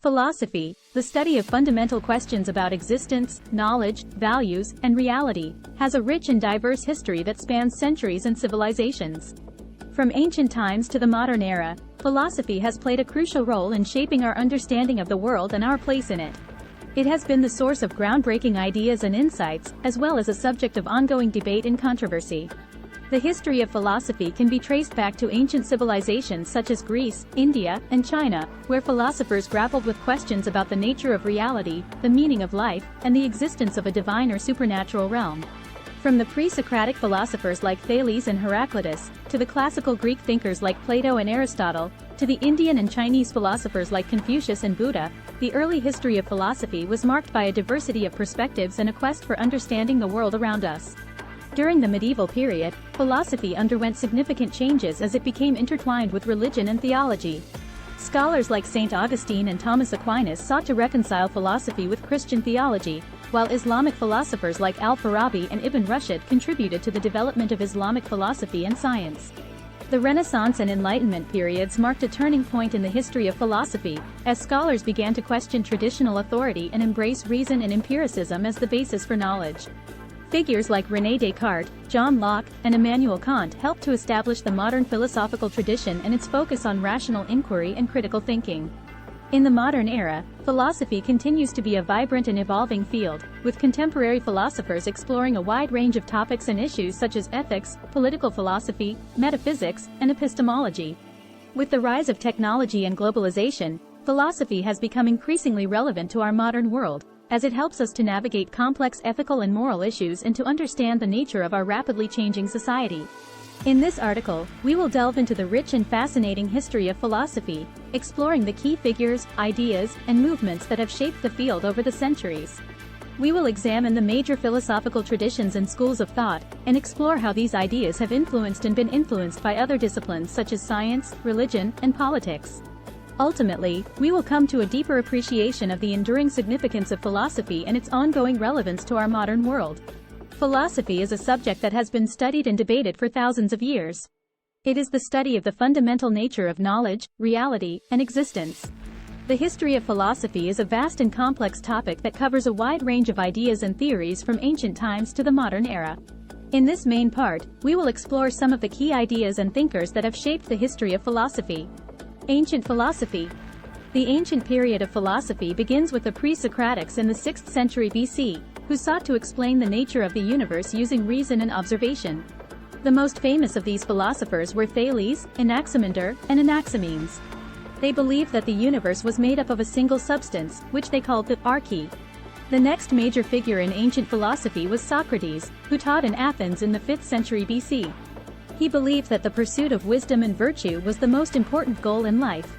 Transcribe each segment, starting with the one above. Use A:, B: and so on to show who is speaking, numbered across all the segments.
A: Philosophy, the study of fundamental questions about existence, knowledge, values, and reality, has a rich and diverse history that spans centuries and civilizations. From ancient times to the modern era, philosophy has played a crucial role in shaping our understanding of the world and our place in it. It has been the source of groundbreaking ideas and insights, as well as a subject of ongoing debate and controversy. The history of philosophy can be traced back to ancient civilizations such as Greece, India, and China, where philosophers grappled with questions about the nature of reality, the meaning of life, and the existence of a divine or supernatural realm. From the pre-Socratic philosophers like Thales and Heraclitus, to the classical Greek thinkers like Plato and Aristotle, to the Indian and Chinese philosophers like Confucius and Buddha, the early history of philosophy was marked by a diversity of perspectives and a quest for understanding the world around us. During the medieval period, philosophy underwent significant changes as it became intertwined with religion and theology. Scholars like St. Augustine and Thomas Aquinas sought to reconcile philosophy with Christian theology, while Islamic philosophers like Al-Farabi and Ibn Rushd contributed to the development of Islamic philosophy and science. The Renaissance and Enlightenment periods marked a turning point in the history of philosophy, as scholars began to question traditional authority and embrace reason and empiricism as the basis for knowledge. Figures like René Descartes, John Locke, and Immanuel Kant helped to establish the modern philosophical tradition and its focus on rational inquiry and critical thinking. In the modern era, philosophy continues to be a vibrant and evolving field, with contemporary philosophers exploring a wide range of topics and issues such as ethics, political philosophy, metaphysics, and epistemology. With the rise of technology and globalization, philosophy has become increasingly relevant to our modern world, as it helps us to navigate complex ethical and moral issues and to understand the nature of our rapidly changing society. In this article, we will delve into the rich and fascinating history of philosophy, exploring the key figures, ideas, and movements that have shaped the field over the centuries. We will examine the major philosophical traditions and schools of thought, and explore how these ideas have influenced and been influenced by other disciplines such as science, religion, and politics. Ultimately, we will come to a deeper appreciation of the enduring significance of philosophy and its ongoing relevance to our modern world. Philosophy is a subject that has been studied and debated for thousands of years. It is the study of the fundamental nature of knowledge, reality, and existence. The history of philosophy is a vast and complex topic that covers a wide range of ideas and theories from ancient times to the modern era. In this main part, we will explore some of the key ideas and thinkers that have shaped the history of philosophy. Ancient philosophy. The ancient period of philosophy begins with the pre-Socratics in the 6th century BC, who sought to explain the nature of the universe using reason and observation. The most famous of these philosophers were Thales, Anaximander, and Anaximenes. They believed that the universe was made up of a single substance, which they called the arche. The next major figure in ancient philosophy was Socrates, who taught in Athens in the 5th century BC. He believed that the pursuit of wisdom and virtue was the most important goal in life.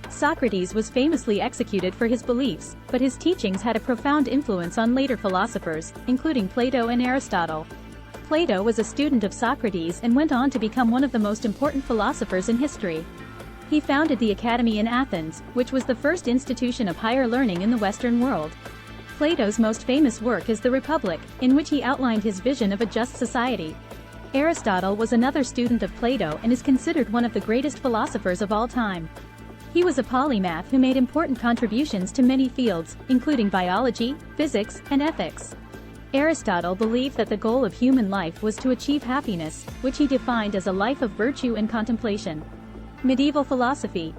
A: Socrates was famously executed for his beliefs, but his teachings had a profound influence on later philosophers, including Plato and Aristotle. Plato was a student of Socrates and went on to become one of the most important philosophers in history. He founded the Academy in Athens, which was the first institution of higher learning in the Western world. Plato's most famous work is The Republic, in which he outlined his vision of a just society. Aristotle was another student of Plato and is considered one of the greatest philosophers of all time. He was a polymath who made important contributions to many fields, including biology, physics, and ethics. Aristotle believed that the goal of human life was to achieve happiness, which he defined as a life of virtue and contemplation. Medieval philosophy.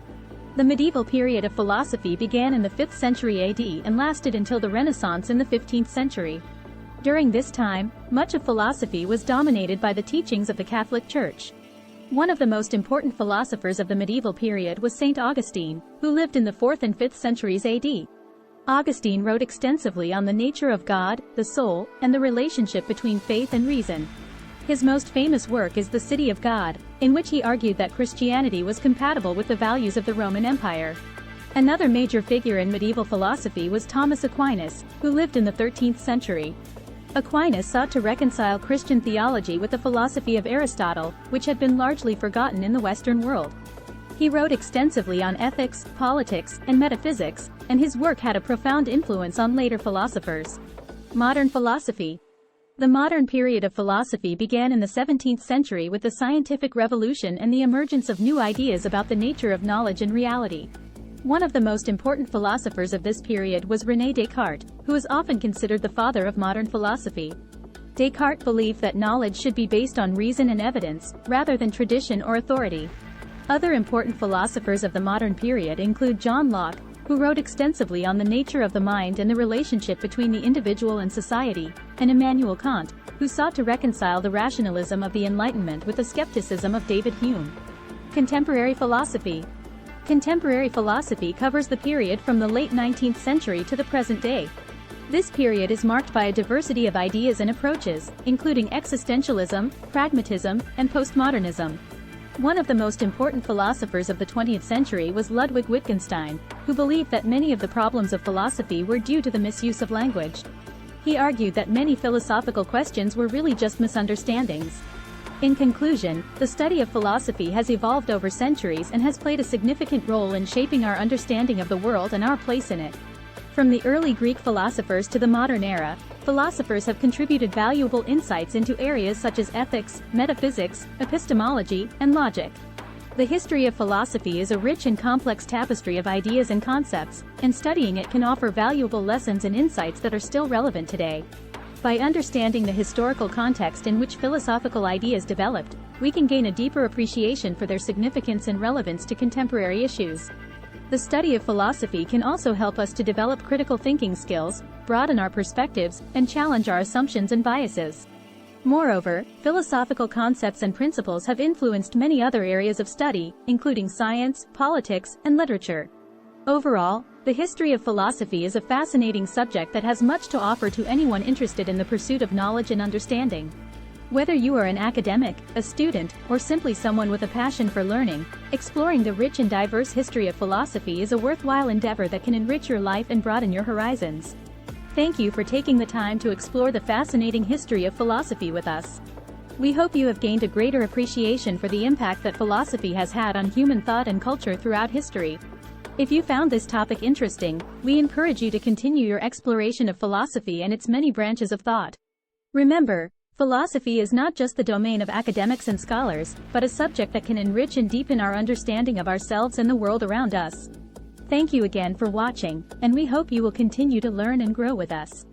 A: The medieval period of philosophy began in the 5th century AD and lasted until the Renaissance in the 15th century. During this time, much of philosophy was dominated by the teachings of the Catholic Church. One of the most important philosophers of the medieval period was St. Augustine, who lived in the 4th and 5th centuries AD. Augustine wrote extensively on the nature of God, the soul, and the relationship between faith and reason. His most famous work is The City of God, in which he argued that Christianity was compatible with the values of the Roman Empire. Another major figure in medieval philosophy was Thomas Aquinas, who lived in the 13th century. Aquinas sought to reconcile Christian theology with the philosophy of Aristotle, which had been largely forgotten in the Western world. He wrote extensively on ethics, politics, and metaphysics, and his work had a profound influence on later philosophers. Modern philosophy. The modern period of philosophy began in the 17th century with the scientific revolution and the emergence of new ideas about the nature of knowledge and reality. One of the most important philosophers of this period was René Descartes, who is often considered the father of modern philosophy. Descartes believed that knowledge should be based on reason and evidence, rather than tradition or authority. Other important philosophers of the modern period include John Locke, who wrote extensively on the nature of the mind and the relationship between the individual and society, and Immanuel Kant, who sought to reconcile the rationalism of the Enlightenment with the skepticism of David Hume. Contemporary philosophy. Contemporary philosophy covers the period from the late 19th century to the present day. This period is marked by a diversity of ideas and approaches, including existentialism, pragmatism, and postmodernism. One of the most important philosophers of the 20th century was Ludwig Wittgenstein, who believed that many of the problems of philosophy were due to the misuse of language. He argued that many philosophical questions were really just misunderstandings. In conclusion, the study of philosophy has evolved over centuries and has played a significant role in shaping our understanding of the world and our place in it. From the early Greek philosophers to the modern era, philosophers have contributed valuable insights into areas such as ethics, metaphysics, epistemology, and logic. The history of philosophy is a rich and complex tapestry of ideas and concepts, and studying it can offer valuable lessons and insights that are still relevant today. By understanding the historical context in which philosophical ideas developed, we can gain a deeper appreciation for their significance and relevance to contemporary issues. The study of philosophy can also help us to develop critical thinking skills, broaden our perspectives, and challenge our assumptions and biases. Moreover, philosophical concepts and principles have influenced many other areas of study, including science, politics, and literature. Overall, the history of philosophy is a fascinating subject that has much to offer to anyone interested in the pursuit of knowledge and understanding. Whether you are an academic, a student, or simply someone with a passion for learning, exploring the rich and diverse history of philosophy is a worthwhile endeavor that can enrich your life and broaden your horizons. Thank you for taking the time to explore the fascinating history of philosophy with us. We hope you have gained a greater appreciation for the impact that philosophy has had on human thought and culture throughout history. If you found this topic interesting, we encourage you to continue your exploration of philosophy and its many branches of thought. Remember, philosophy is not just the domain of academics and scholars, but a subject that can enrich and deepen our understanding of ourselves and the world around us. Thank you again for watching, and we hope you will continue to learn and grow with us.